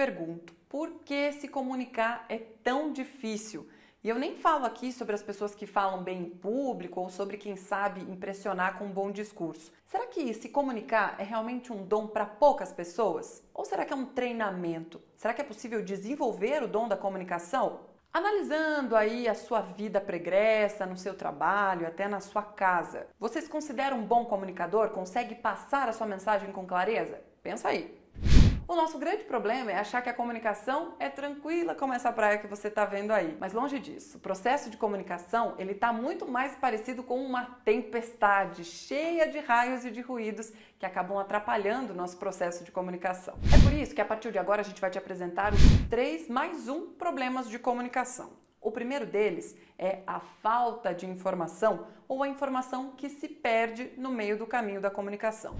pergunto, por que se comunicar é tão difícil? E eu nem falo aqui sobre as pessoas que falam bem em público ou sobre quem sabe impressionar com um bom discurso. Será que se comunicar é realmente um dom para poucas pessoas? Ou será que é um treinamento? Será que é possível desenvolver o dom da comunicação? Analisando aí a sua vida pregressa, no seu trabalho, até na sua casa, você se considera um bom comunicador? Consegue passar a sua mensagem com clareza? Pensa aí. O nosso grande problema é achar que a comunicação é tranquila como essa praia que você está vendo aí. Mas longe disso, o processo de comunicação ele está muito mais parecido com uma tempestade cheia de raios e de ruídos que acabam atrapalhando o nosso processo de comunicação. É por isso que a partir de agora a gente vai te apresentar os 3 mais 1 problemas de comunicação. O primeiro deles é a falta de informação ou a informação que se perde no meio do caminho da comunicação.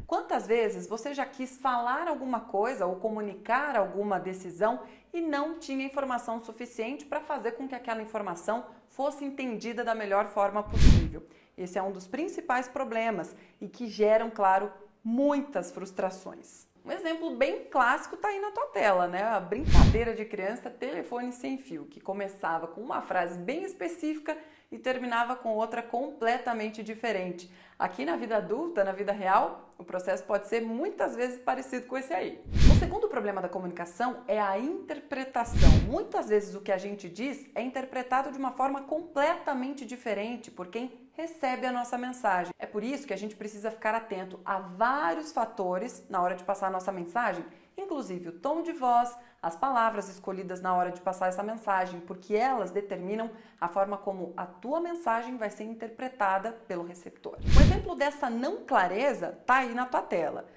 Quantas vezes você já quis falar alguma coisa ou comunicar alguma decisão e não tinha informação suficiente para fazer com que aquela informação fosse entendida da melhor forma possível? Esse é um dos principais problemas e que geram, claro, muitas frustrações. Um exemplo bem clássico está aí na tua tela, né? A brincadeira de criança telefone sem fio, que começava com uma frase bem específica e terminava com outra completamente diferente. Aqui na vida adulta, na vida real, o processo pode ser muitas vezes parecido com esse aí. O segundo problema da comunicação é a interpretação. Muitas vezes o que a gente diz é interpretado de uma forma completamente diferente por quem recebe a nossa mensagem. É por isso que a gente precisa ficar atento a vários fatores na hora de passar a nossa mensagem, inclusive o tom de voz, as palavras escolhidas na hora de passar essa mensagem, porque elas determinam a forma como a tua mensagem vai ser interpretada pelo receptor. Um exemplo dessa não clareza está aí na tua tela.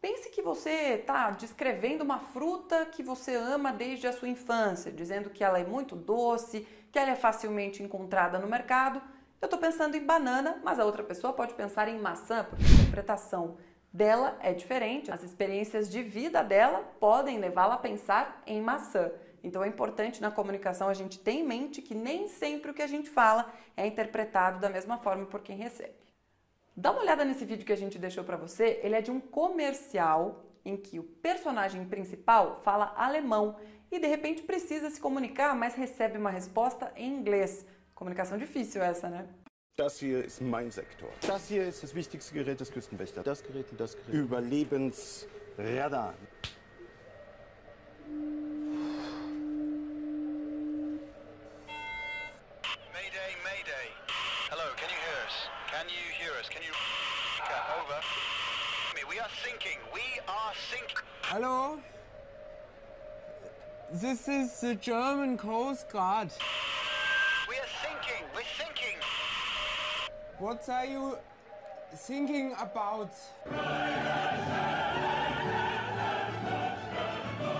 Pense que você está descrevendo uma fruta que você ama desde a sua infância, dizendo que ela é muito doce, que ela é facilmente encontrada no mercado. Eu estou pensando em banana, mas a outra pessoa pode pensar em maçã, porque a interpretação dela é diferente. As experiências de vida dela podem levá-la a pensar em maçã. Então é importante na comunicação a gente ter em mente que nem sempre o que a gente fala é interpretado da mesma forma por quem recebe. Dá uma olhada nesse vídeo que a gente deixou para você. Ele é de um comercial em que o personagem principal fala alemão e de repente precisa se comunicar, mas recebe uma resposta em inglês. Comunicação difícil essa, né? Das hier ist mein Sektor. Das hier ist das wichtigste Gerät des Küstenwächters. Das Gerät und das Gerät. Überlebensradar. Mayday, Mayday. Hello, can you hear us? Can you hear us? Can you... Over. We are sinking. We are sinking. Hello? This is the German Coast Guard. We are sinking. We're sinking. What are you thinking about?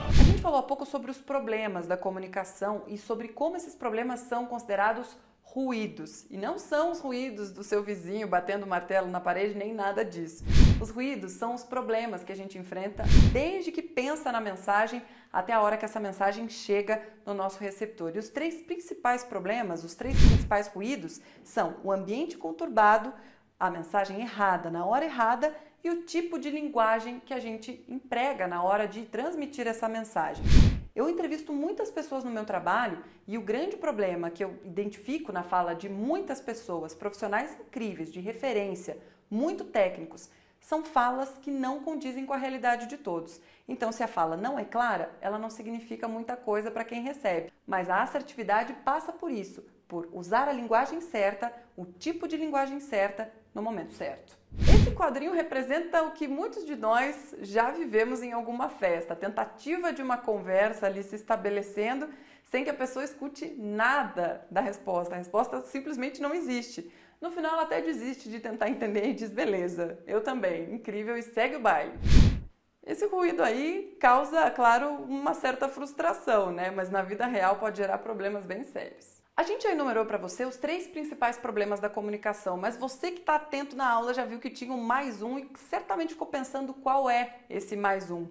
A gente falou há pouco sobre os problemas da comunicação e sobre como esses problemas são considerados ruídos. E não são os ruídos do seu vizinho batendo martelo na parede, nem nada disso. Os ruídos são os problemas que a gente enfrenta desde que pensa na mensagem até a hora que essa mensagem chega no nosso receptor. E os 3 principais problemas, os 3 principais ruídos são o ambiente conturbado, a mensagem errada na hora errada e o tipo de linguagem que a gente emprega na hora de transmitir essa mensagem. Eu entrevisto muitas pessoas no meu trabalho e o grande problema que eu identifico na fala de muitas pessoas, profissionais incríveis, de referência, muito técnicos, são falas que não condizem com a realidade de todos. Então, se a fala não é clara, ela não significa muita coisa para quem recebe. Mas a assertividade passa por isso, por usar a linguagem certa, o tipo de linguagem certa, no momento certo. Esse quadrinho representa o que muitos de nós já vivemos em alguma festa, a tentativa de uma conversa ali se estabelecendo sem que a pessoa escute nada da resposta. A resposta simplesmente não existe. No final ela até desiste de tentar entender e diz, beleza, eu também, incrível, e segue o baile. Esse ruído aí causa, claro, uma certa frustração, né? Mas na vida real pode gerar problemas bem sérios. A gente já enumerou para você os 3 principais problemas da comunicação, mas você que está atento na aula já viu que tinha um mais um e certamente ficou pensando qual é esse mais um.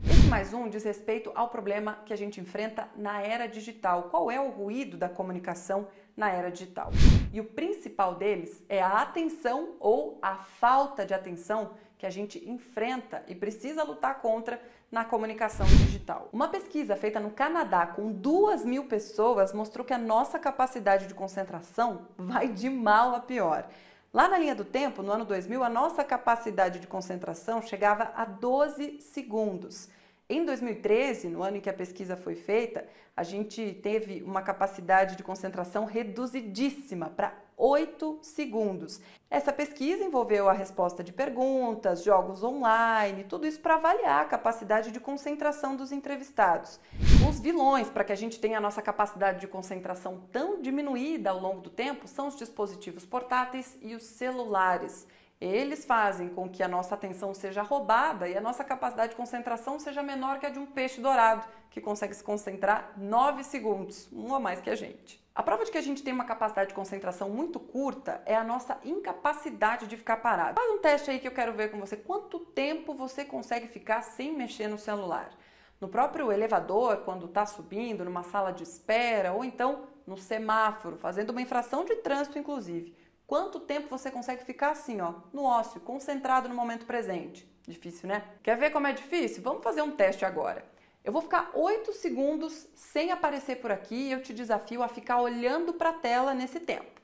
Esse mais um diz respeito ao problema que a gente enfrenta na era digital. Qual é o ruído da comunicação na era digital. E o principal deles é a atenção ou a falta de atenção que a gente enfrenta e precisa lutar contra na comunicação digital. Uma pesquisa feita no Canadá com 2.000 pessoas mostrou que a nossa capacidade de concentração vai de mal a pior. Lá na linha do tempo, no ano 2000, a nossa capacidade de concentração chegava a 12 segundos. Em 2013, no ano em que a pesquisa foi feita, a gente teve uma capacidade de concentração reduzidíssima para 8 segundos. Essa pesquisa envolveu a resposta de perguntas, jogos online, tudo isso para avaliar a capacidade de concentração dos entrevistados. Os vilões para que a gente tenha a nossa capacidade de concentração tão diminuída ao longo do tempo são os dispositivos portáteis e os celulares. Eles fazem com que a nossa atenção seja roubada e a nossa capacidade de concentração seja menor que a de um peixe dourado, que consegue se concentrar 9 segundos, um a mais que a gente. A prova de que a gente tem uma capacidade de concentração muito curta é a nossa incapacidade de ficar parado. Faz um teste aí que eu quero ver com você. Quanto tempo você consegue ficar sem mexer no celular? No próprio elevador, quando está subindo, numa sala de espera, ou então no semáforo, fazendo uma infração de trânsito, inclusive. Quanto tempo você consegue ficar assim, ó, no ócio, concentrado no momento presente? Difícil, né? Quer ver como é difícil? Vamos fazer um teste agora. Eu vou ficar 8 segundos sem aparecer por aqui e eu te desafio a ficar olhando para a tela nesse tempo.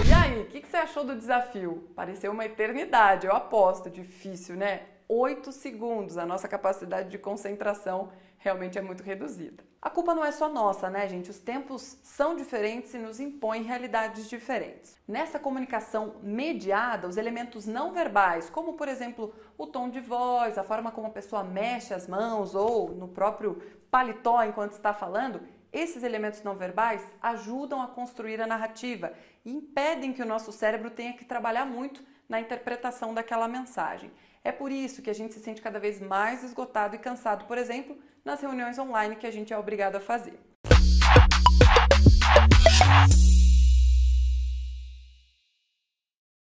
E aí, o que você achou do desafio? Pareceu uma eternidade, eu aposto. Difícil, né? 8 segundos, a nossa capacidade de concentração realmente é muito reduzida. A culpa não é só nossa, né, gente? Os tempos são diferentes e nos impõem realidades diferentes. Nessa comunicação mediada, os elementos não verbais, como por exemplo o tom de voz, a forma como a pessoa mexe as mãos ou no próprio paletó enquanto está falando, esses elementos não verbais ajudam a construir a narrativa e impedem que o nosso cérebro tenha que trabalhar muito na interpretação daquela mensagem. É por isso que a gente se sente cada vez mais esgotado e cansado, por exemplo, nas reuniões online que a gente é obrigado a fazer.